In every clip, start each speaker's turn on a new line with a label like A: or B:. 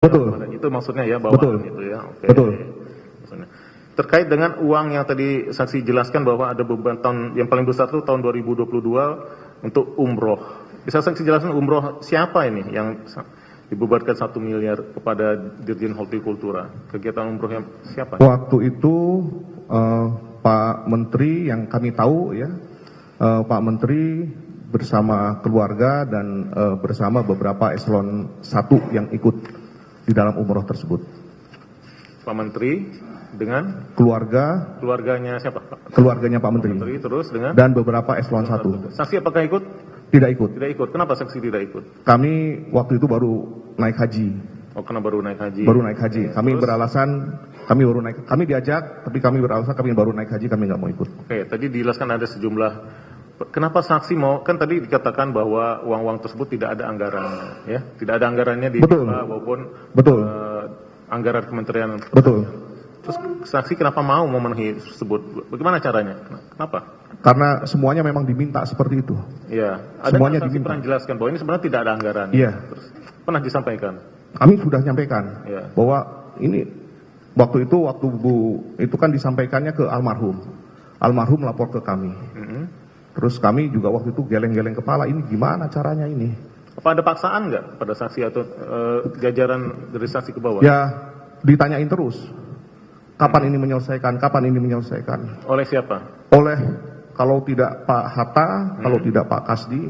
A: Betul.
B: Itu maksudnya ya, bawaan itu ya. Oke.
A: Betul.
B: Maksudnya. Terkait dengan uang yang tadi saksi jelaskan bahwa ada beban tahun yang paling besar itu tahun 2022 untuk umroh. Bisa saksi jelaskan umroh siapa ini yang dibebankan 1 miliar kepada Dirjen Hortikultura? Kegiatan umroh yang siapa?
A: Waktu itu Pak Menteri yang kami tahu ya, Pak Menteri bersama keluarga dan bersama beberapa eselon 1 yang ikut di dalam umroh tersebut.
B: Pak Menteri dengan keluarganya siapa?
A: Keluarganya Pak Menteri.
B: Terus dengan
A: dan beberapa eselon 1.
B: Saksi apakah ikut?
A: Tidak ikut.
B: Tidak ikut. Kenapa saksi tidak ikut?
A: Kami waktu itu baru naik haji.
B: Oh, karena baru naik haji.
A: Baru naik haji. Kami
B: Terus?
A: beralasan kami baru naik. Kami diajak, tapi kami beralasan kami baru naik haji, kami nggak mau ikut.
B: Oke, tadi dijelaskan ada sejumlah. Kenapa saksi mau? Kan tadi dikatakan bahwa uang-uang tersebut tidak ada anggarannya, ya, tidak ada anggarannya di
A: Betul.
B: maupun
A: Betul.
B: anggaran kementerian.
A: Betul.
B: Terus saksi kenapa mau memenuhi tersebut? Bagaimana caranya? Kenapa?
A: Karena semuanya memang diminta seperti itu.
B: Iya. Ada
A: Semuanya
B: saksi
A: diminta.
B: pernah jelaskan bahwa ini sebenarnya tidak ada anggaran.
A: Iya.
B: Terus pernah disampaikan.
A: Kami sudah nyampaikan
B: Iya.
A: bahwa ini waktu Bu itu kan disampaikannya ke almarhum. Almarhum lapor ke kami. Terus kami juga waktu itu geleng-geleng kepala, ini gimana caranya ini?
B: Apa ada paksaan nggak pada saksi atau jajaran dari saksi ke bawah?
A: Ya ditanyain terus. Kapan ini menyelesaikan? Kapan ini menyelesaikan?
B: Oleh siapa?
A: Oleh kalau tidak Pak Hatta, kalau tidak Pak Kasdi,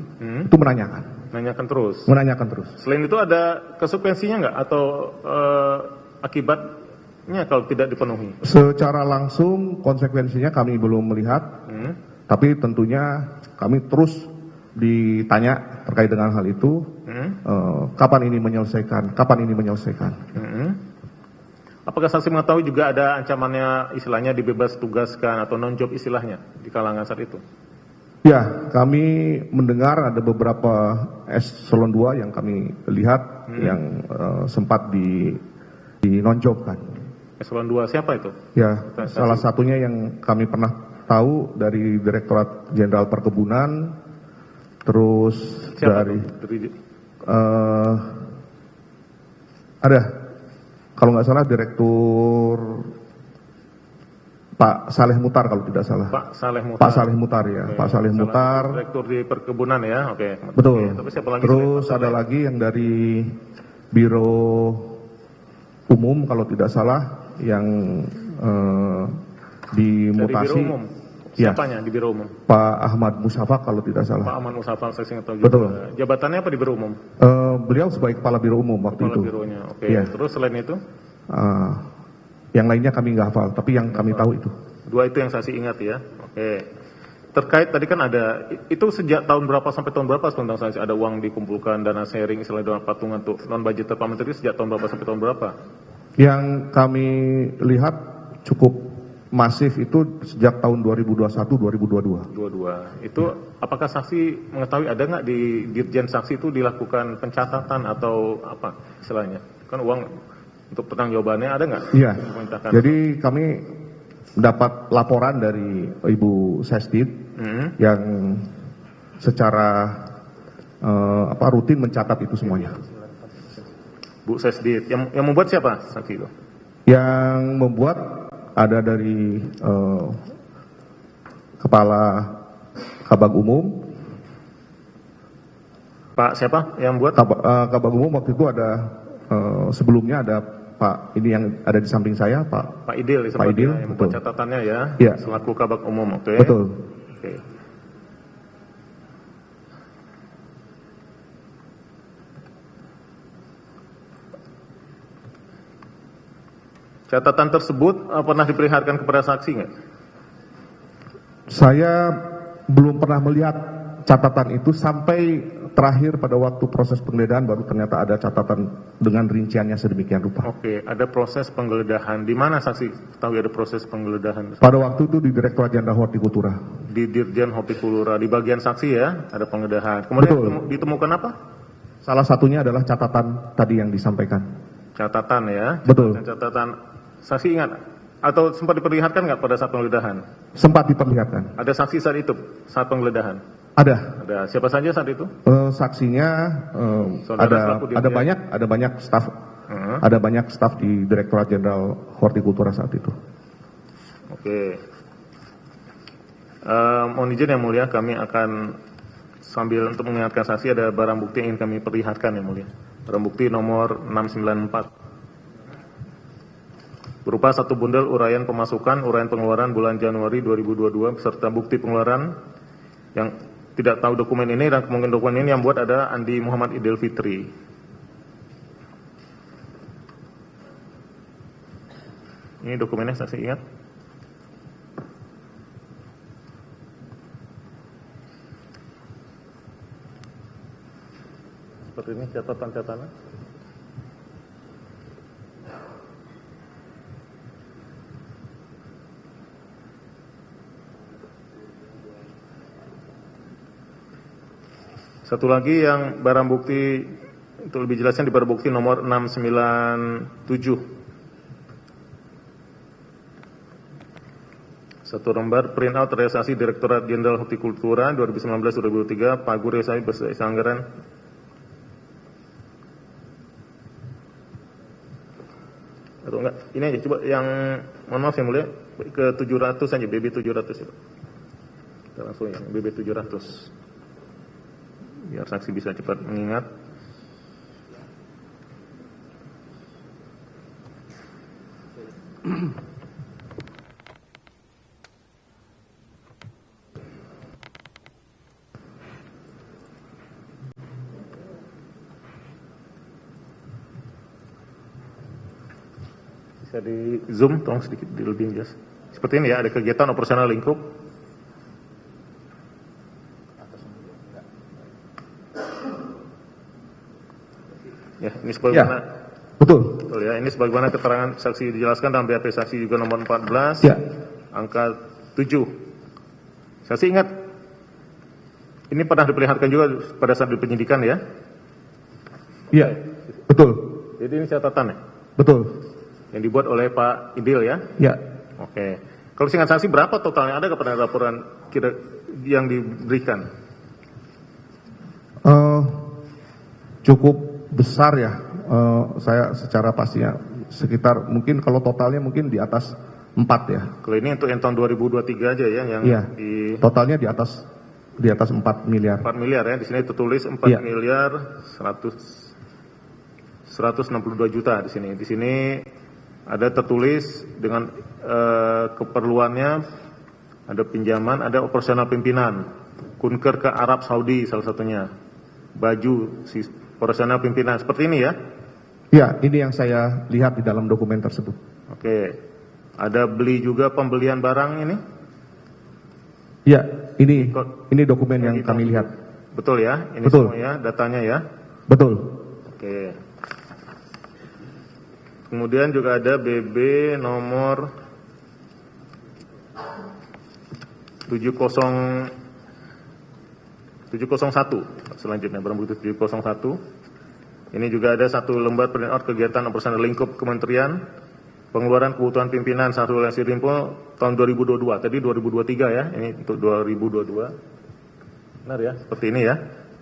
A: itu menanyakan.
B: Nanyakan terus.
A: Menanyakan terus.
B: Selain itu ada konsekuensinya nggak atau akibatnya kalau tidak dipenuhi?
A: Secara langsung konsekuensinya kami belum melihat, tapi tentunya kami terus ditanya terkait dengan hal itu, kapan ini menyelesaikan, kapan ini menyelesaikan.
B: Apakah saksi mengetahui juga ada ancamannya istilahnya dibebas tugaskan atau non-job istilahnya di kalangan saat itu?
A: Ya, kami mendengar ada beberapa eselon 2 yang kami lihat yang sempat dinonjobkan.
B: Eselon 2 siapa itu?
A: Ya, salah satunya yang kami pernah tahu dari Direktorat Jenderal Perkebunan, terus
B: Siapa
A: dari
B: itu?
A: ada, kalau nggak salah Direktur Pak Saleh Mutar kalau tidak salah.
B: Pak Saleh Mutar.
A: Pak Saleh Mutar ya,
B: Oke.
A: Pak Saleh Mutar.
B: Direktur di perkebunan ya, oke.
A: Betul.
B: Oke, tapi siapa lagi?
A: Terus ada lagi yang dari Biro Umum kalau tidak salah yang dimutasi.
B: Dari Biro Umum.
A: Ya.
B: Siapanya di Biro Umum?
A: Pak Ahmad Musafak kalau tidak
B: Pak
A: salah.
B: Ahmad Musafal, saya ingat tahu.
A: Betul.
B: Jabatannya apa di Biro Umum?
A: Beliau sebagai Kepala Biro Umum waktu
B: Kepala
A: itu.
B: bironya. Oke.
A: Iya.
B: Terus selain itu?
A: Yang lainnya kami nggak hafal, tapi yang kami tahu itu.
B: Dua itu yang saksi ingat ya. Oke. Terkait tadi kan ada itu sejak tahun berapa sampai tahun berapa tentang saksi ada uang dikumpulkan dana sharing istilahnya dana patungan untuk non budgeter Pak Menteri sejak tahun berapa sampai tahun berapa?
A: Yang kami lihat cukup masif itu sejak tahun 2021-2022.
B: 22. Itu apakah saksi mengetahui ada nggak di Dirjen Saksi itu dilakukan pencatatan atau apa istilahnya? Kan uang untuk pertanggungjawabannya ada nggak?
A: Iya.
B: Diperintahkan.
A: Jadi kami mendapat laporan dari Ibu Sesdit yang secara rutin mencatat itu semuanya.
B: Bu Sesdit yang membuat siapa saksi itu?
A: Yang membuat ada dari Kepala Kabag Umum.
B: Pak siapa yang buat?
A: Kabag Umum waktu itu ada sebelumnya ada Pak ini yang ada di samping saya
B: Pak Idil,
A: Pak Idil,
B: yang membuat
A: betul.
B: catatannya ya,
A: Iya.
B: selaku Kabag Umum, oke.
A: Betul.
B: Oke. Catatan tersebut pernah diperlihatkan kepada saksi nggak?
A: Saya belum pernah melihat catatan itu sampai terakhir pada waktu proses penggeledahan baru ternyata ada catatan dengan rinciannya sedemikian rupa.
B: Oke, ada proses penggeledahan. Di mana saksi tahu ada proses penggeledahan?
A: Pada waktu itu di Direktorat Jenderal Hortikultura.
B: Di Dirjen Hortikultura, di bagian saksi ya, ada penggeledahan. Kemudian
A: Betul.
B: ditemukan apa?
A: Salah satunya adalah catatan tadi yang disampaikan.
B: Catatan ya.
A: Betul.
B: Catatan. Saksi ingat atau sempat diperlihatkan nggak pada saat penggeledahan?
A: Sempat diperlihatkan.
B: Ada saksi saat itu, saat penggeledahan?
A: Ada.
B: Ada. Siapa saja saat itu?
A: Saksinya
B: Saudara selaku dirjen.
A: ada banyak staf Ada banyak staf di Direktorat Jenderal Hortikultura saat itu.
B: Oke. Mohon izin yang mulia, kami akan sambil untuk mengingatkan saksi ada barang bukti yang ingin kami perlihatkan yang mulia. Barang bukti nomor 694. Berupa satu bundel uraian pemasukan, uraian pengeluaran bulan Januari 2022 beserta bukti pengeluaran yang tidak tahu dokumen ini dan kemungkinan dokumen ini yang buat ada Andi Muhammad Idil Fitri. Ini dokumennya saksi ingat? Seperti ini catatan-catatan. Satu lagi yang barang bukti, untuk lebih jelasnya di barang bukti nomor 697. Satu lembar printout realisasi Direktorat Jenderal Hortikultura 2019-2023, Pagu realisasi beserta anggaran. Atau enggak, ini aja coba yang, mohon maaf yang mulia, ke 700 aja, BB 700 itu. Kita langsung ya, BB 700. Biar saksi bisa cepat mengingat. Bisa di zoom, tolong sedikit lebih jelas. Seperti ini ya, ada kegiatan operasional lingkup. Ya, ini sebagaimana
A: betul.
B: Betul ya, ini sebagaimana keterangan saksi dijelaskan dalam BAP saksi juga nomor 14,
A: Ya.
B: angka 7. Saksi ingat, ini pernah diperlihatkan juga pada saat di penyidikan ya?
A: Iya, betul.
B: Jadi ini catatannya?
A: Betul.
B: Yang dibuat oleh Pak Idil ya?
A: Ya.
B: Oke. Kalau singkat saksi berapa totalnya? Ada kepada laporan kira yang diberikan?
A: Cukup besar ya, saya secara pastinya sekitar mungkin kalau totalnya mungkin di atas 4 ya.
B: Kalau ini untuk yang tahun 2023 aja ya, yang
A: Iya.
B: di
A: Totalnya di atas 4 miliar.
B: 4 miliar ya, di sini tertulis 4
A: Iya.
B: miliar 162 juta di sini. Di sini ada tertulis dengan keperluannya, ada pinjaman, ada operasional pimpinan, kunker ke Arab Saudi salah satunya, baju operasional pimpinan seperti ini ya?
A: Ya, ini yang saya lihat di dalam dokumen tersebut.
B: Oke, ada beli juga pembelian barang ini?
A: Ya, ini dokumen yang kami lihat.
B: Betul ya? Ini
A: Betul.
B: semua ya, datanya ya?
A: Betul.
B: Oke. Kemudian juga ada BB nomor 701 selanjutnya, barang bukti 701. Ini juga ada satu lembar printout kegiatan operasional lingkup kementerian, pengeluaran kebutuhan pimpinan satu relasi rimpo tahun 2022. Tadi 2023 ya, ini untuk 2022. Benar ya, seperti ini ya.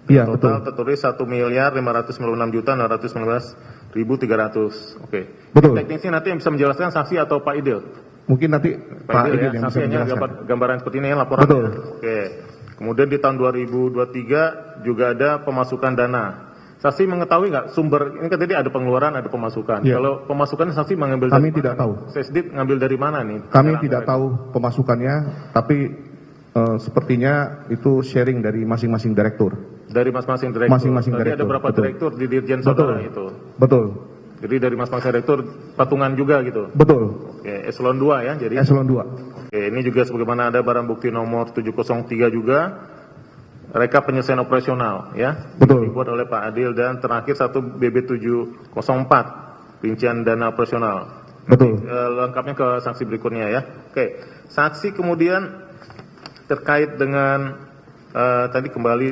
A: Iya,
B: Total
A: betul.
B: tertulis 1.556.619.300. Oke.
A: Betul.
B: Teknisnya nanti yang bisa menjelaskan saksi atau Pak Idil?
A: Mungkin nanti Pak Idil
B: ya,
A: yang bisa
B: saksi hanya
A: menjelaskan.
B: gambaran seperti ini ya laporan.
A: Betul.
B: Oke. Kemudian di tahun 2023 juga ada pemasukan dana. Saksi mengetahui nggak sumber, ini kan tadi ada pengeluaran, ada pemasukan.
A: Ya.
B: Kalau pemasukan saksi mengambil
A: Kami
B: dari
A: tidak
B: mana?
A: tahu.
B: Sesdit ngambil dari mana nih?
A: Kami tidak tahu pemasukannya, tapi sepertinya itu sharing dari masing-masing direktur.
B: Dari masing-masing direktur.
A: Masing-masing
B: Berarti
A: direktur,
B: ada berapa
A: betul.
B: direktur di Dirjen Saudara itu?
A: Betul.
B: Jadi dari masing-masing direktur patungan juga gitu.
A: Betul.
B: Oke, eselon 2 ya. Jadi
A: Eselon 2.
B: Oke, ini juga sebagaimana ada barang bukti nomor 703 juga, rekap penyelesaian operasional ya.
A: Betul.
B: Dibuat oleh Pak Adil, dan terakhir satu BB 704, rincian dana operasional.
A: Betul.
B: Lengkapnya ke saksi berikutnya ya. Oke, saksi kemudian terkait dengan tadi kembali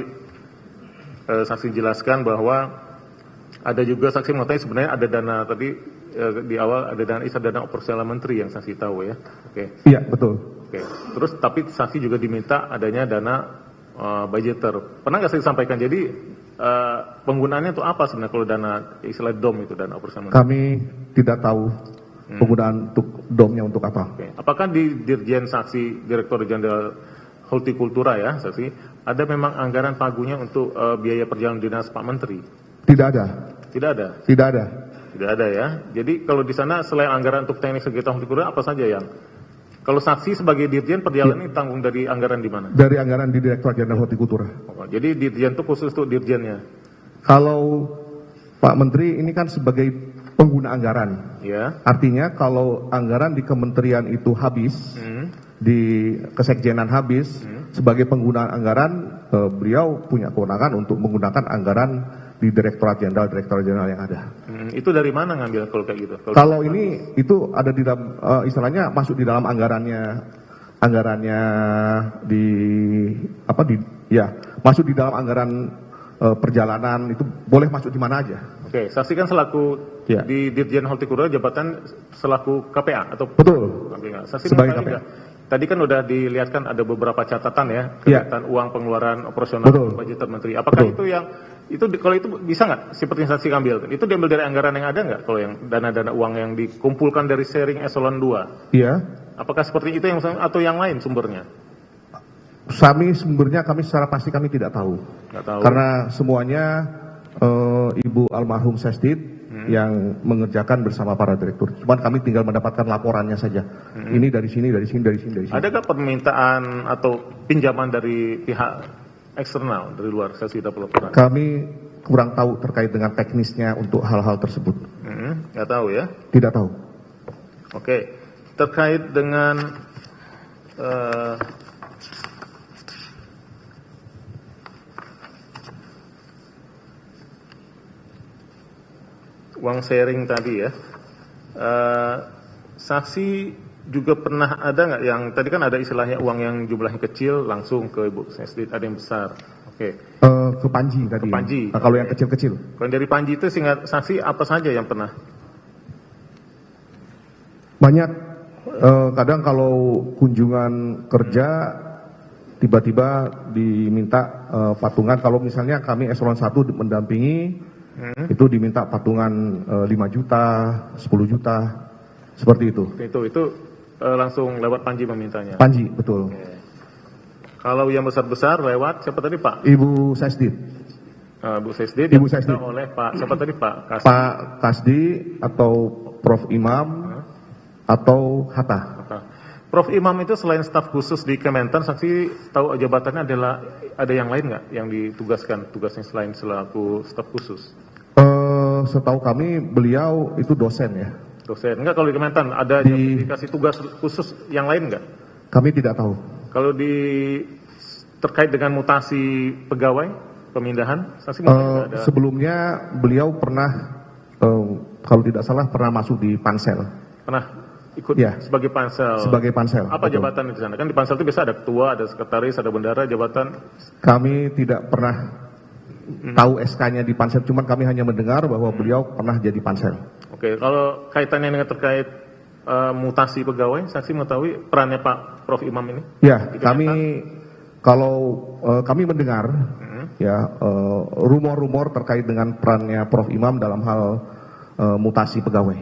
B: saksi jelaskan bahwa ada juga saksi mengatakan sebenarnya ada dana tadi di awal ada dana operasional menteri yang saksi tahu ya. Oke.
A: Iya, betul.
B: Oke. Terus tapi saksi juga diminta adanya dana budgeter. Pernah nggak saya sampaikan? Jadi penggunaannya untuk apa sebenarnya kalau dana istilah DOM itu, dana operasional?
A: Kami tidak tahu penggunaan untuk domnya untuk apa.
B: Oke. Apakah di Dirjen Saksi Direktur Jenderal Hortikultura ya, Saksi, ada memang anggaran pagunya untuk biaya perjalanan dinas Pak Menteri?
A: Tidak ada.
B: Tidak ada?
A: Tidak ada.
B: Tidak ada ya. Jadi kalau di sana selain anggaran untuk teknik kegiatan hortikultura apa saja yang? Kalau saksi sebagai dirjen perjalanan ini tanggung dari anggaran di mana?
A: Dari anggaran di Direktorat Jenderal Hortikultura.
B: Oh, jadi dirjen itu khusus untuk dirjennya?
A: Kalau Pak Menteri ini kan sebagai pengguna anggaran.
B: Ya.
A: Artinya kalau anggaran di kementerian itu habis, di kesekjenan habis, sebagai pengguna anggaran, beliau punya kewenangan untuk menggunakan anggaran di Direktorat Jenderal yang ada.
B: Itu dari mana ngambil kalau kayak gitu?
A: Kalau ini itu ada di dalam istilahnya masuk di dalam anggarannya masuk di dalam anggaran perjalanan, itu boleh masuk di mana aja.
B: Oke, saksi kan selaku di Dirjen Hortikultura jabatan selaku KPA atau
A: betul.
B: Saksi
A: sebagai KPA.
B: Tadi kan udah dilihatkan ada beberapa catatan ya, kelihatan uang pengeluaran operasional budget menteri. Apakah itu yang kalau itu bisa nggak seperti yang saksi ambil? Itu diambil dari anggaran yang ada nggak? Kalau yang dana-dana uang yang dikumpulkan dari sharing eselon 2?
A: Iya.
B: Apakah seperti itu yang atau yang lain sumbernya?
A: Sumbernya kami secara pasti kami tidak tahu.
B: Nggak tahu.
A: Karena semuanya Ibu almarhum Sesdit yang mengerjakan bersama para direktur. Cuman kami tinggal mendapatkan laporannya saja. Ini dari sini.
B: Adakah permintaan atau pinjaman dari pihak eksternal dari luar saksi dapat laporan?
A: Kami kurang tahu terkait dengan teknisnya untuk hal-hal tersebut.
B: Nggak tahu ya?
A: Tidak tahu.
B: Oke, terkait dengan uang sharing tadi ya, saksi juga pernah ada nggak yang tadi kan ada istilahnya uang yang jumlahnya kecil langsung ke Ibu Sesdit, ada yang besar. Oke.
A: Ke Panji tadi.
B: Ke Panji.
A: Nah, kalau yang kecil-kecil.
B: Kalau dari Panji itu singkat saksi apa saja yang pernah?
A: Banyak. Kadang kalau kunjungan kerja tiba-tiba diminta patungan. Kalau misalnya kami eselon 1 mendampingi, itu diminta patungan 5 juta, 10 juta, seperti itu.
B: Itu langsung lewat Panji memintanya?
A: Panji, betul.
B: Oke. Kalau yang besar-besar lewat siapa tadi Pak?
A: Ibu Sesdit.
B: Bu Sesdit.
A: Ibu Sesdit.
B: Oleh Pak siapa tadi Pak? Kasdi.
A: Pak Kasdi atau Prof Imam atau Hatta.
B: Prof Imam itu selain staf khusus di Kementan, saksi tahu jabatannya ada yang lain nggak yang ditugaskan tugasnya selain selaku staf khusus?
A: Setahu kami beliau itu dosen ya.
B: Dosen. Enggak, kalau di Kementan ada yang dikasih tugas khusus yang lain nggak?
A: Kami tidak tahu.
B: Kalau terkait dengan mutasi pegawai, pemindahan, saksi ada.
A: Sebelumnya beliau pernah, kalau tidak salah pernah masuk di Pansel.
B: Pernah ikut sebagai Pansel.
A: Sebagai Pansel.
B: Apa betul. Jabatan di sana? Kan di Pansel itu biasa ada ketua, ada sekretaris, ada bendara, jabatan.
A: Kami tidak pernah tahu SK-nya di Pansel, cuman kami hanya mendengar bahwa beliau pernah jadi Pansel.
B: Oke, kalau kaitannya dengan terkait mutasi pegawai, saksi mengetahui perannya Pak Prof Imam ini?
A: Ya, kami mendengar rumor-rumor terkait dengan perannya Prof Imam dalam hal mutasi pegawai.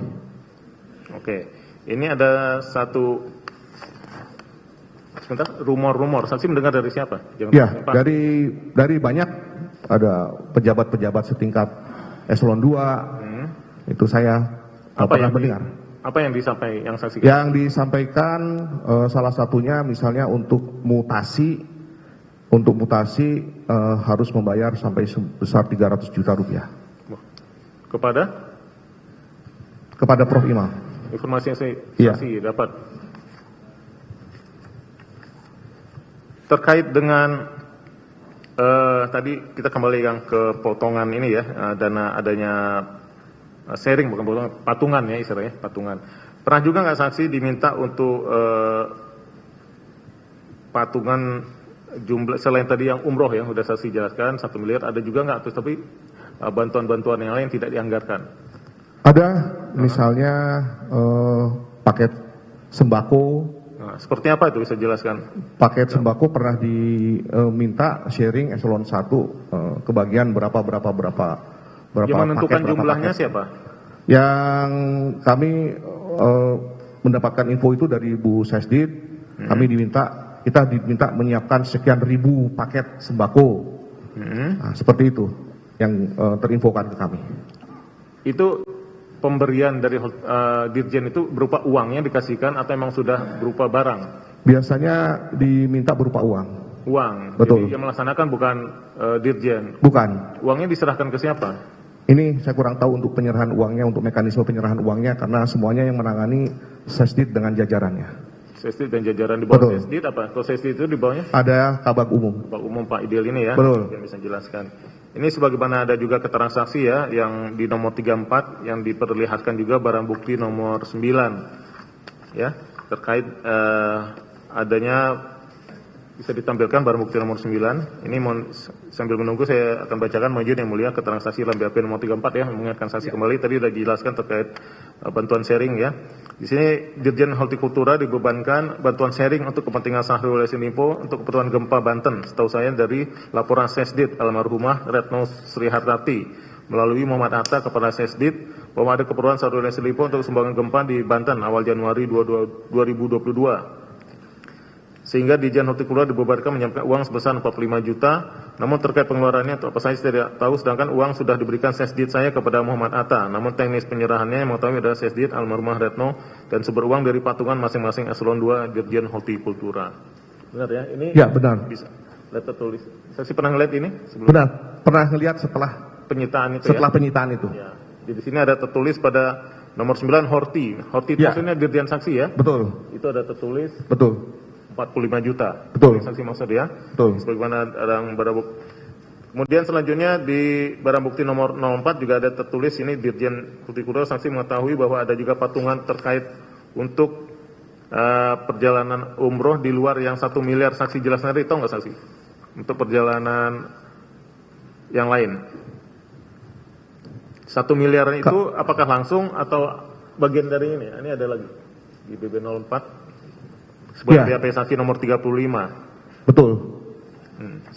B: Oke, ini ada rumor-rumor. Saksi mendengar dari siapa?
A: Dari banyak, ada pejabat-pejabat setingkat eselon 2. Itu saya pernah mendengar.
B: Apa yang disampaikan yang saksi?
A: Yang disampaikan salah satunya misalnya untuk mutasi harus membayar sampai sebesar 300 juta rupiah. Kepada Prof Imam.
B: Informasi yang saksi dapat. Terkait dengan tadi kita kembali yang ke potongan ini ya, dana adanya sharing, bukan potongan, patungan ya istilahnya, patungan. Pernah juga nggak saksi diminta untuk patungan jumlah selain tadi yang umroh yang sudah saksi jelaskan 1 miliar, ada juga nggak tapi bantuan-bantuan yang lain tidak dianggarkan? Ada,
A: misalnya paket sembako
B: Nah, seperti apa itu bisa jelaskan?
A: Paket sembako pernah diminta sharing eselon 1 kebagian berapa
B: Yang menentukan
A: paket,
B: jumlahnya
A: paket.
B: siapa?
A: Yang kami mendapatkan info itu dari Bu Sesdit, kami kita diminta menyiapkan sekian ribu paket sembako. Nah, seperti itu yang terinfokan ke kami.
B: Itu pemberian dari Dirjen itu berupa uangnya dikasihkan atau memang sudah berupa barang?
A: Biasanya diminta berupa uang.
B: Uang.
A: Betul.
B: Jadi yang melaksanakan bukan Dirjen.
A: Bukan.
B: Uangnya diserahkan ke siapa?
A: Ini saya kurang tahu untuk penyerahan uangnya, untuk mekanisme penyerahan uangnya, karena semuanya yang menangani Sesdit dengan jajarannya.
B: Sesdit dan jajaran di bawah
A: Betul.
B: Sesdit apa? Kalau Sesdit itu di bawahnya?
A: Ada Kabag Umum.
B: Pak Umum Pak Idil ini ya,
A: Betul.
B: yang bisa jelaskan. Ini sebagaimana ada juga keterangan saksi ya, yang di nomor 34, yang diperlihatkan juga barang bukti nomor 9, ya, terkait adanya, bisa ditampilkan barang bukti nomor 9. Ini sambil menunggu saya akan bacakan maju yang mulia keterangan saksi dalam BAP nomor 34 ya, mengingatkan saksi kembali, tadi sudah dijelaskan terkait bantuan sharing ya. Di sini Dirjen Hortikultura dibebankan bantuan sharing untuk kepentingan Syahrul Yassin Limpo untuk keperluan gempa Banten. Setahu saya dari laporan Sesdit almarhumah Retno Sri Hartati melalui Muhammad Atta kepada Sesdit bahwa ada keperluan Syahrul Yassin Limpo untuk sumbangan gempa di Banten awal Januari 2022. Sehingga Dirjen Hortikultura dibebankan menyampaikan uang sebesar 45 juta, namun terkait pengeluarannya atau apa saya tidak tahu, sedangkan uang sudah diberikan Sesdit saya kepada Muhammad Atta, namun teknis penyerahannya yang mengetahui adalah Sesdit almarhumah Retno dan sumber uang dari patungan masing-masing eselon 2 Dirjen Hortikultura. Benar ya? Ini
A: Ya, benar.
B: bisa lihat tertulis. Saya sih pernah ngeliat ini sebelum
A: Benar. Pernah ngelihat setelah
B: penyitaan itu
A: setelah
B: ya.
A: penyitaan itu.
B: Ya. Di sini ada tertulis pada nomor 9 Horti. Horti itu
A: Ya.
B: maksudnya Dirjen Saksi ya.
A: Betul.
B: Itu ada tertulis
A: Betul.
B: 45 juta.
A: Betul.
B: Saksi maksud ya.
A: Betul.
B: Sebagaimana barang bukti. Kemudian selanjutnya di barang bukti nomor 04 juga ada tertulis ini Dirjen Hortikultura saksi mengetahui bahwa ada juga patungan terkait untuk perjalanan umroh di luar yang 1 miliar. Saksi jelaskan tadi, tahu nggak saksi? Untuk perjalanan yang lain. 1 miliar itu apakah langsung atau bagian dari ini? Ini ada lagi di BB 04. Sebuah BAP saksi nomor 35.
A: Betul.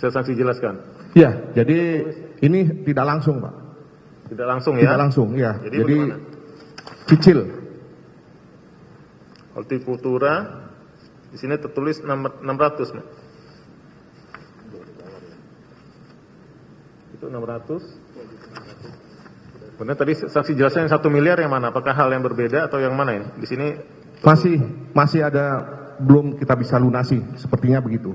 B: Saya saksi jelaskan.
A: Ya, jadi ini tidak langsung, Pak.
B: Tidak langsung ya?
A: Tidak langsung, ya.
B: Jadi bagaimana?
A: Cicil.
B: Hortikultura di sini tertulis 600, Pak. Itu 600. Benar tadi saksi jelaskan yang 1 miliar yang mana? Apakah hal yang berbeda atau yang mana ini? Di sini
A: masih ada, belum kita bisa lunasi, sepertinya begitu.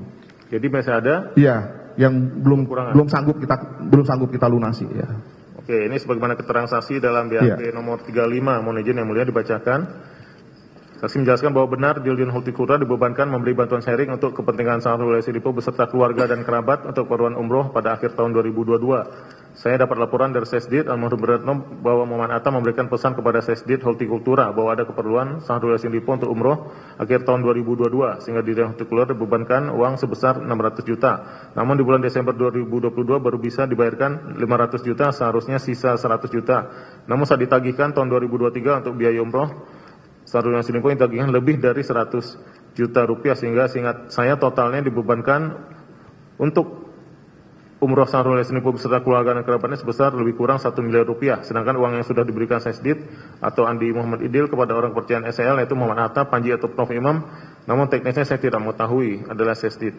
B: Jadi masih ada?
A: Iya, yang belum sanggup kita lunasi ya.
B: Oke, ini sebagaimana keterangan saksi dalam BAP nomor 35, mohon izin yang mulia dibacakan. Saksi menjelaskan bahwa benar Dirjen Hortikultura dibebankan memberi bantuan sharing untuk kepentingan Syahrul Yassin Limpo beserta keluarga dan kerabat untuk keperluan umroh pada akhir tahun 2022. Saya dapat laporan dari Sesdit almarhum Retno bahwa Muhammad Atta memberikan pesan kepada Sesdit Hortikultura bahwa ada keperluan Syahrul Yassin Limpo untuk umroh akhir tahun 2022 sehingga Dirjen Hortikultura dibebankan uang sebesar 600 juta. Namun di bulan Desember 2022 baru bisa dibayarkan 500 juta, seharusnya sisa 100 juta. Namun saat ditagihkan tahun 2023 untuk biaya umroh Syahrul Yassin Limpo yang tagihan lebih dari 100 juta rupiah sehingga seingat saya totalnya dibebankan untuk umroh Syahrul Yassin Limpo beserta keluarga dan kerabatnya sebesar lebih kurang 1 miliar rupiah. Sedangkan uang yang sudah diberikan Sesdit atau Andi Muhammad Idil kepada orang kepercayaan SL yaitu Muhammad Atta, Panji atau Prof Imam, namun teknisnya saya tidak mengetahui adalah Sesdit.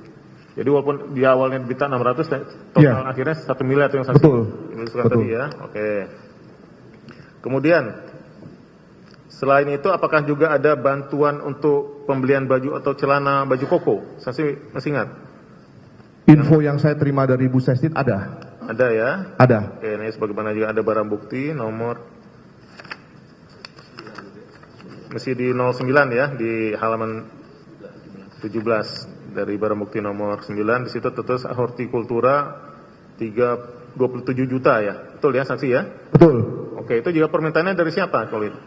B: Jadi walaupun di awalnya dibita 600, total akhirnya 1 miliar itu yang saksi.
A: Betul.
B: Betul. Tadi ya. Oke. Kemudian selain itu, apakah juga ada bantuan untuk pembelian baju atau celana baju koko? Saksi masih ingat?
A: Info yang saya terima dari Bu Sesdit ada.
B: Ada ya?
A: Ada.
B: Oke, ini sebagaimana juga ada barang bukti nomor masih di 09 ya, di halaman 17 dari barang bukti nomor 9. Di situ tertulis hortikultura 27 juta ya. Betul ya saksi ya?
A: Betul.
B: Oke, itu juga permintaannya dari siapa kalau itu?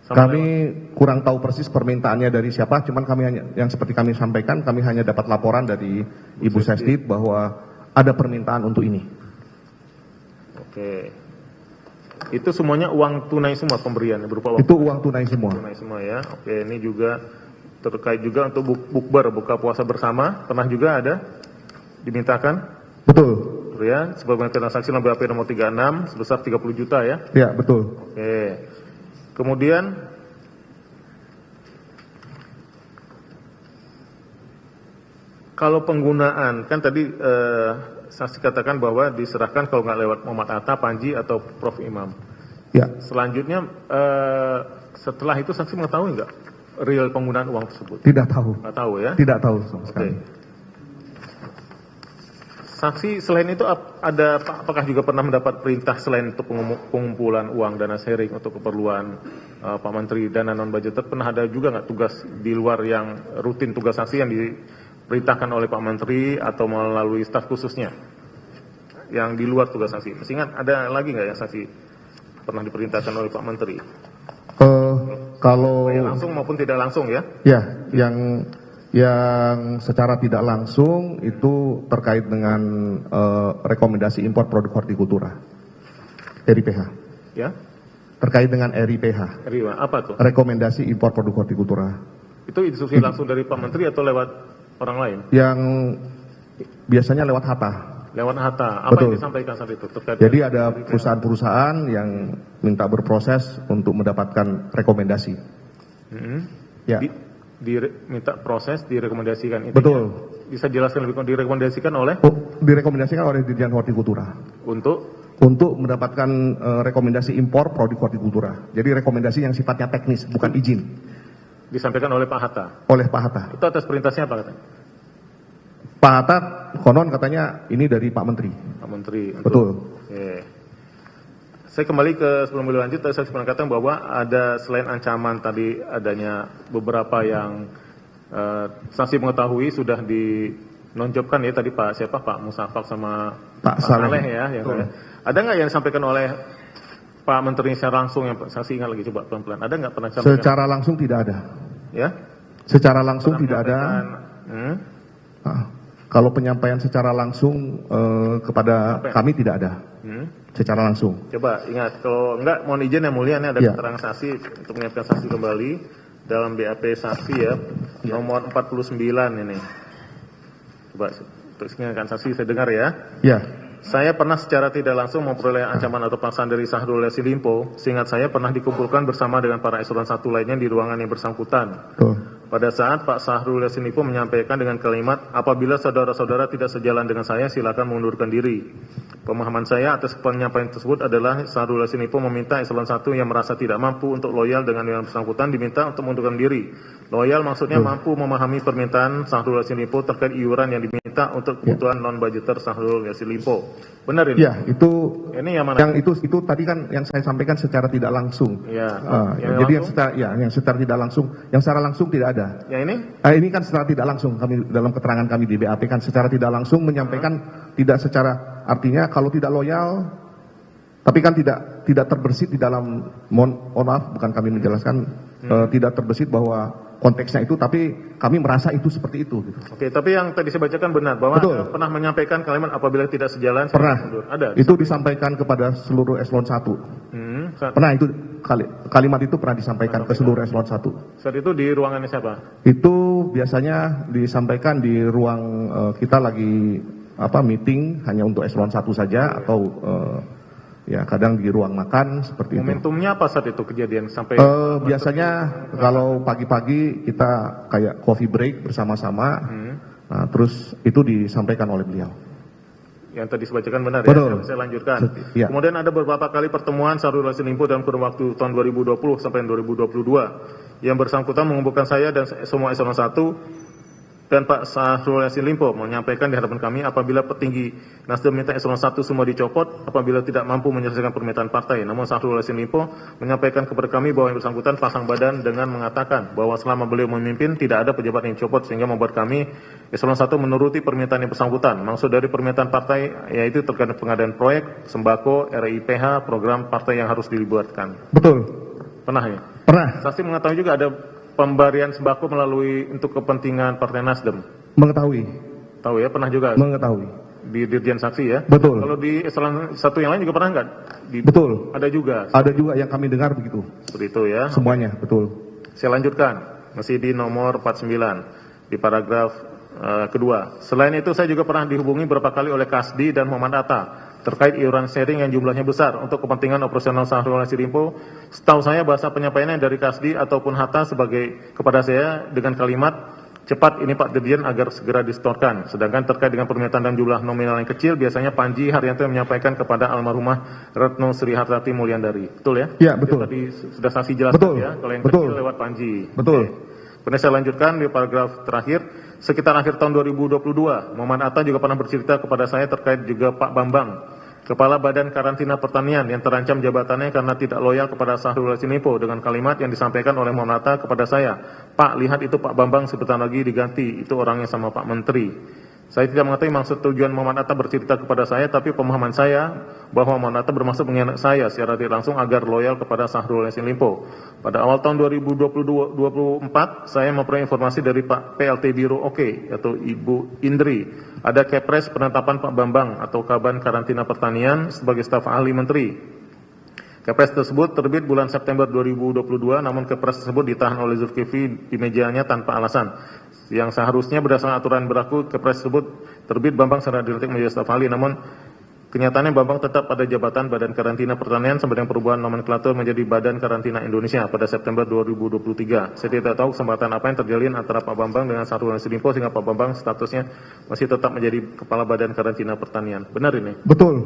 A: Kami kurang tahu persis permintaannya dari siapa, cuman kami hanya, yang seperti kami sampaikan, kami hanya dapat laporan dari Ibu Sesdit bahwa ada permintaan untuk ini.
B: Oke. Itu semuanya uang tunai semua pemberiannya berupa uang
A: itu uang tunai semua.
B: tunai semua ya. Oke, ini juga terkait juga untuk bukber, buka puasa bersama, pernah juga ada dimintakan?
A: Betul.
B: Ya, sebagai transaksi nomor BAP nomor 36 sebesar 30 juta ya?
A: Ya, betul.
B: Oke. Kemudian kalau penggunaan, kan tadi saksi katakan bahwa diserahkan kalau nggak lewat Muhammad Atta, Panji, atau Prof. Imam.
A: Ya.
B: Selanjutnya, setelah itu saksi mengetahui nggak real penggunaan uang tersebut?
A: Tidak tahu.
B: Nggak tahu ya?
A: Tidak tahu sama
B: Oke.
A: sekali.
B: Saksi selain itu apakah juga pernah mendapat perintah selain untuk pengumpulan uang dana sharing untuk keperluan Pak Menteri dana non budgeter, pernah ada juga nggak tugas di luar yang rutin tugas saksi yang diperintahkan oleh Pak Menteri atau melalui staf khususnya yang di luar tugas saksi? Masih ingat ada lagi nggak yang saksi pernah diperintahkan oleh Pak Menteri?
A: Kalau
B: Baik langsung maupun tidak langsung ya?
A: Ya, yang secara tidak langsung itu terkait dengan rekomendasi impor produk hortikultura, RIPH.
B: Ya?
A: Terkait dengan RIPH.
B: RIPH, apa tuh?
A: Rekomendasi impor produk hortikultura.
B: Itu instruksi langsung dari Pak Menteri atau lewat orang lain?
A: Yang biasanya lewat Hatta.
B: Lewat Hatta. Apa
A: Betul.
B: yang disampaikan saat itu?
A: Jadi ada perusahaan-perusahaan yang minta berproses untuk mendapatkan rekomendasi. Ya.
B: Minta proses, direkomendasikan. Intinya,
A: Betul.
B: bisa jelaskan lebih direkomendasikan oleh?
A: Direkomendasikan oleh Dirjen Hortikultura. Untuk mendapatkan rekomendasi impor produk hortikultura. Jadi rekomendasi yang sifatnya teknis, bukan izin.
B: Disampaikan oleh Pak Hatta?
A: Oleh Pak Hatta.
B: Itu atas perintahnya apa katanya?
A: Pak Hatta konon katanya ini dari Pak Menteri.
B: Pak Menteri.
A: Betul.
B: Oke. Saya kembali ke sebelum beliau lanjut, tadi saya pernah katakan bahwa ada selain ancaman tadi adanya beberapa yang saksi mengetahui sudah dinonjopkan ya tadi Pak Musafak sama Pak Saleh ya. Ada nggak yang disampaikan oleh Pak Menteri secara langsung yang saksi ingat lagi coba pelan-pelan? Ada nggak pernah disampaikan?
A: Secara langsung tidak ada.
B: Ya?
A: Secara langsung tidak ada. Kalau penyampaian secara langsung kepada kami tidak ada. Secara langsung.
B: Coba ingat, kalau enggak mohon izin yang mulia, ini ada keterangan saksi untuk menyiapkan saksi kembali dalam BAP saksi ya, nomor 49 ini. Coba untuk ingatkan saksi saya dengar ya.
A: Ya.
B: Saya pernah secara tidak langsung memperoleh ancaman atau paksaan dari Syahrul Yassin Limpo. Seingat saya pernah dikumpulkan bersama dengan para eselon 1 lainnya di ruangan yang bersangkutan. Pada saat Pak Syahrul Yassin Limpo menyampaikan dengan kalimat, apabila saudara-saudara tidak sejalan dengan saya, silakan mengundurkan diri. Pemahaman saya atas penyampaian tersebut adalah Syahrul Yassin Limpo meminta eselon 1 yang merasa tidak mampu untuk loyal dengan yang bersangkutan diminta untuk mengundurkan diri. Loyal maksudnya mampu memahami permintaan Syahrul Yassin Limpo terkait iuran yang diminta untuk kebutuhan non-budgeter Syahrul Yassin Limpo. Benar ini?
A: Ya, itu
B: ini yang mana?
A: Yang itu tadi kan yang saya sampaikan secara tidak langsung.
B: Ya.
A: Jadi yang secara tidak langsung, yang secara langsung tidak ada.
B: Yang ini?
A: Ini kan secara tidak langsung kami dalam keterangan kami di BAP kan secara tidak langsung menyampaikan tidak secara artinya kalau tidak loyal, tapi kan tidak terbersit di dalam mohon maaf bukan kami menjelaskan tidak terbersit bahwa konteksnya itu, tapi kami merasa itu seperti itu. Gitu.
B: Oke, tapi yang tadi saya bacakan benar bahwa pernah menyampaikan kalimat apabila tidak sejalan.
A: Pernah.
B: Ada.
A: Itu disampaikan kepada seluruh eselon 1. Pernah itu kalimat itu pernah disampaikan ke seluruh eselon 1.
B: Saat itu di ruangannya siapa?
A: Itu biasanya disampaikan di ruang kita lagi meeting hanya untuk eselon 1 saja atau ya kadang di ruang makan seperti itu.
B: Momentumnya apa saat itu kejadian sampai?
A: Biasanya kalau pagi-pagi kita kayak coffee break bersama-sama, nah, terus itu disampaikan oleh beliau.
B: Yang tadi saya bacakan benar
A: Betul.
B: ya, saya lanjutkan.
A: Ya.
B: Kemudian ada beberapa kali pertemuan Syahrul Yassin Limpo dalam kurun waktu tahun 2020 sampai 2022 yang bersangkutan mengumpulkan saya dan semua eselon 1 dan Pak Syahrul Yassin Limpo menyampaikan di hadapan kami apabila petinggi Nasdem minta eselon 1 semua dicopot apabila tidak mampu menyelesaikan permintaan partai. Namun Syahrul Yassin Limpo menyampaikan kepada kami bahwa yang bersangkutan pasang badan dengan mengatakan bahwa selama beliau memimpin tidak ada pejabat yang dicopot sehingga membuat kami eselon 1 menuruti permintaan yang bersangkutan. Maksud dari permintaan partai yaitu terkait pengadaan proyek, sembako, RIPH, program partai yang harus dibuatkan.
A: Betul.
B: Pernah ya?
A: Pernah.
B: Saksi mengetahui juga ada pemberian sembako melalui untuk kepentingan Partai Nasdem.
A: Mengetahui.
B: Tahu ya, pernah juga.
A: Mengetahui.
B: Di Dirjen Saksi ya.
A: Betul.
B: Kalau di eselon 1 yang lain juga pernah nggak?
A: Betul.
B: Ada juga.
A: Ada juga yang kami dengar begitu.
B: Seperti itu ya.
A: Semuanya, betul.
B: Saya lanjutkan. masih di nomor 49 di paragraf kedua. Selain itu saya juga pernah dihubungi beberapa kali oleh Kasdi dan Muhammad Atta terkait iuran sharing yang jumlahnya besar untuk kepentingan operasional Syahrul Yassin Limpo. Setahu saya bahasa penyampaiannya dari Kasdi ataupun Hatta kepada saya dengan kalimat, cepat ini Pak Dirjen agar segera disetorkan. Sedangkan terkait dengan permintaan dalam jumlah nominal yang kecil, biasanya Panji Haryanto yang menyampaikan kepada almarhumah Retno Sri Hartati Mulyandari. Betul ya?
A: Ya, betul.
B: Tadi sudah saksi jelaskan
A: betul.
B: ya, kalau yang
A: betul.
B: kecil lewat Panji.
A: Betul.
B: Kemudian saya lanjutkan di paragraf terakhir. Sekitar akhir tahun 2022, Muhammad Atta juga pernah bercerita kepada saya terkait juga Pak Bambang, Kepala Badan Karantina Pertanian yang terancam jabatannya karena tidak loyal kepada Syahrul Yassin Limpo dengan kalimat yang disampaikan oleh Muhammad Atta kepada saya, Pak, lihat itu Pak Bambang sebentar lagi diganti, itu orangnya sama Pak Menteri. Saya tidak mengetahui maksud tujuan Muhammad Atta bercerita kepada saya, tapi pemahaman saya bahwa Muhammad Atta bermaksud mengingat saya secara tidak langsung agar loyal kepada Syahrul Yassin Limpo. Pada awal tahun 2024, saya memperoleh informasi dari Pak PLT Biro Oke, atau Ibu Indri. Ada kepres penetapan Pak Bambang atau Kaban Karantina Pertanian sebagai staf ahli menteri. Kepres tersebut terbit bulan September 2022, namun kepres tersebut ditahan oleh Zulkifli di mejanya tanpa alasan. Yang seharusnya berdasarkan aturan berlaku, kepres tersebut terbit Bambang secara dilantik menjadi staf ahli, namun kenyataannya Bambang tetap pada jabatan Badan Karantina Pertanian sampai dengan perubahan nomenklatur menjadi Badan Karantina Indonesia pada September 2023. Saya tidak tahu kesempatan apa yang terjalin antara Pak Bambang dengan Syahrul Yassin Limpo sehingga Pak Bambang statusnya masih tetap menjadi Kepala Badan Karantina Pertanian. Benar ini?
A: Betul.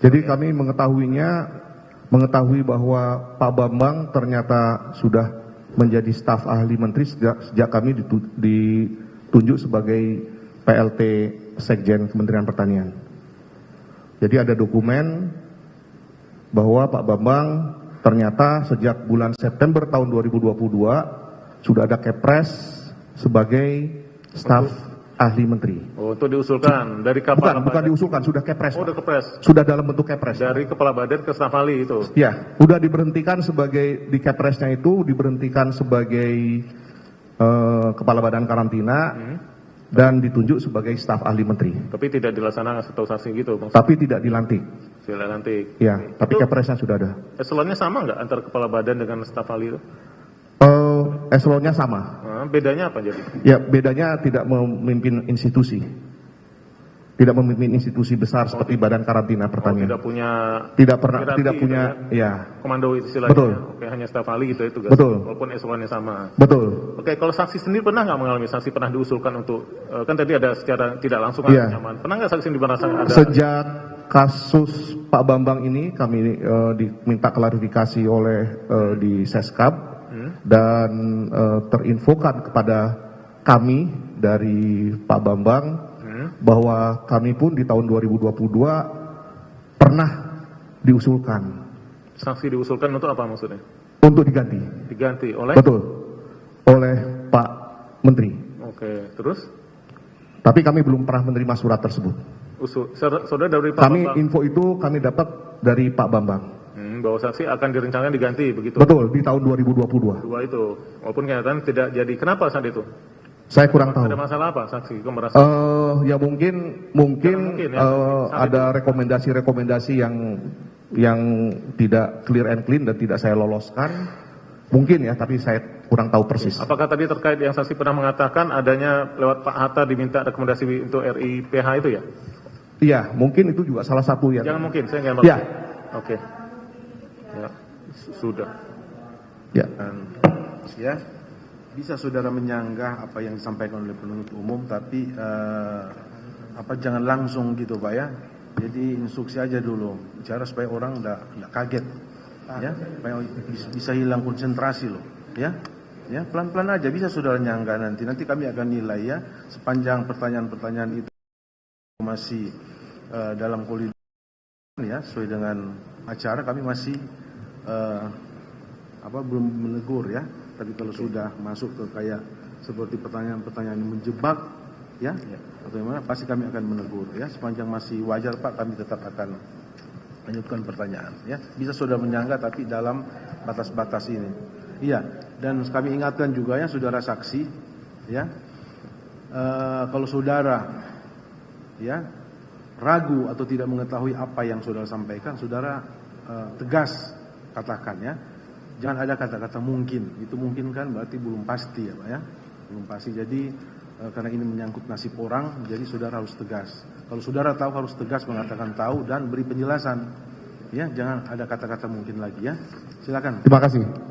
A: Jadi kami mengetahui bahwa Pak Bambang ternyata sudah menjadi staf ahli menteri sejak kami ditunjuk sebagai PLT Sekjen Kementerian Pertanian. Jadi ada dokumen bahwa Pak Bambang ternyata sejak bulan September tahun 2022 sudah ada kepres sebagai staf ahli menteri.
B: Oh, itu diusulkan dari Kepala
A: Bukan diusulkan, sudah kepres.
B: Oh, udah kepres.
A: Sudah dalam bentuk kepres.
B: Dari Kepala Badan ke staf ahli itu.
A: Ya, udah diberhentikan sebagai di kepresnya itu diberhentikan sebagai Kepala Badan Karantina dan ditunjuk sebagai staf ahli menteri.
B: Tapi tidak dilaksanakan setahu saksi gitu, Bang.
A: Tapi tidak dilantik.
B: Tidak lantik.
A: Ya, tapi kepresnya sudah ada.
B: Eselonnya sama nggak antara Kepala Badan dengan staf ahli itu?
A: Eselonnya sama.
B: Bedanya apa jadi?
A: Ya, bedanya tidak memimpin institusi. Tidak memimpin institusi besar seperti Badan Karantina Pertanian.
B: Tidak punya
A: tidak punya ya.
B: Komando istilahnya.
A: Betul.
B: Oke, hanya staf ahli gitu ya tugas.
A: Betul.
B: Walaupun eselonnya sama.
A: Betul.
B: Oke, kalau saksi sendiri pernah nggak mengalami saksi pernah diusulkan untuk kan tadi ada secara tidak langsung
A: Iya.
B: ancaman. Pernah nggak saksi sendiri merasakan ada
A: Sejak kasus Pak Bambang ini kami diminta klarifikasi oleh di Seskap dan terinfokan kepada kami dari Pak Bambang bahwa kami pun di tahun 2022 pernah diusulkan.
B: Saksi diusulkan untuk apa maksudnya?
A: Untuk diganti.
B: Diganti oleh?
A: Betul. Oleh Pak Menteri.
B: Oke, terus?
A: Tapi kami belum pernah menerima surat tersebut.
B: Saudara dari Pak Bambang?
A: Info itu kami dapat dari Pak Bambang.
B: Bahwa saksi akan direncanakan diganti begitu?
A: Betul, di tahun 2022.
B: Dua itu, walaupun kenyataan tidak jadi. Kenapa saat itu?
A: Saya kurang tahu.
B: Ada masalah apa saksi? Merasa?
A: Ya mungkin ada rekomendasi yang tidak clear and clean dan tidak saya loloskan. Mungkin ya, tapi saya kurang tahu persis.
B: Apakah tadi terkait yang saksi pernah mengatakan adanya lewat Pak Hatta diminta rekomendasi untuk RIPH itu ya?
A: Iya, mungkin itu juga salah satu yang.
B: Jangan mungkin, saya nggak.
A: Ya.
B: Oke. Ya, sudah.
A: Ya.
C: Ya, bisa saudara menyanggah apa yang disampaikan oleh penuntut umum, tapi jangan langsung gitu Pak ya. Jadi instruksi aja dulu, bicara supaya orang nggak kaget, ya, supaya bisa hilang konsentrasi loh, ya. Ya, pelan-pelan aja bisa saudara nyanggah nanti kami akan nilai ya, sepanjang pertanyaan-pertanyaan itu masih dalam koridor ya, sesuai dengan acara kami masih belum menegur ya. Tapi kalau sudah masuk ke kayak seperti pertanyaan-pertanyaan yang menjebak ya, atau gimana, pasti kami akan menegur ya. Sepanjang masih wajar Pak, kami tetap akan lanjutkan pertanyaan ya. Bisa sudah menyanggah tapi dalam batas-batas ini. Iya, dan kami ingatkan juga ya saudara saksi ya, kalau saudara ya ragu atau tidak mengetahui apa yang saudara sampaikan, saudara tegas katakan ya. Jangan ada kata-kata mungkin. Itu mungkin kan berarti belum pasti ya Pak ya. Belum pasti. Jadi karena ini menyangkut nasib orang, jadi saudara harus tegas. Kalau saudara tahu harus tegas mengatakan tahu dan beri penjelasan. Ya, jangan ada kata-kata mungkin lagi ya. Silakan.
A: Terima kasih.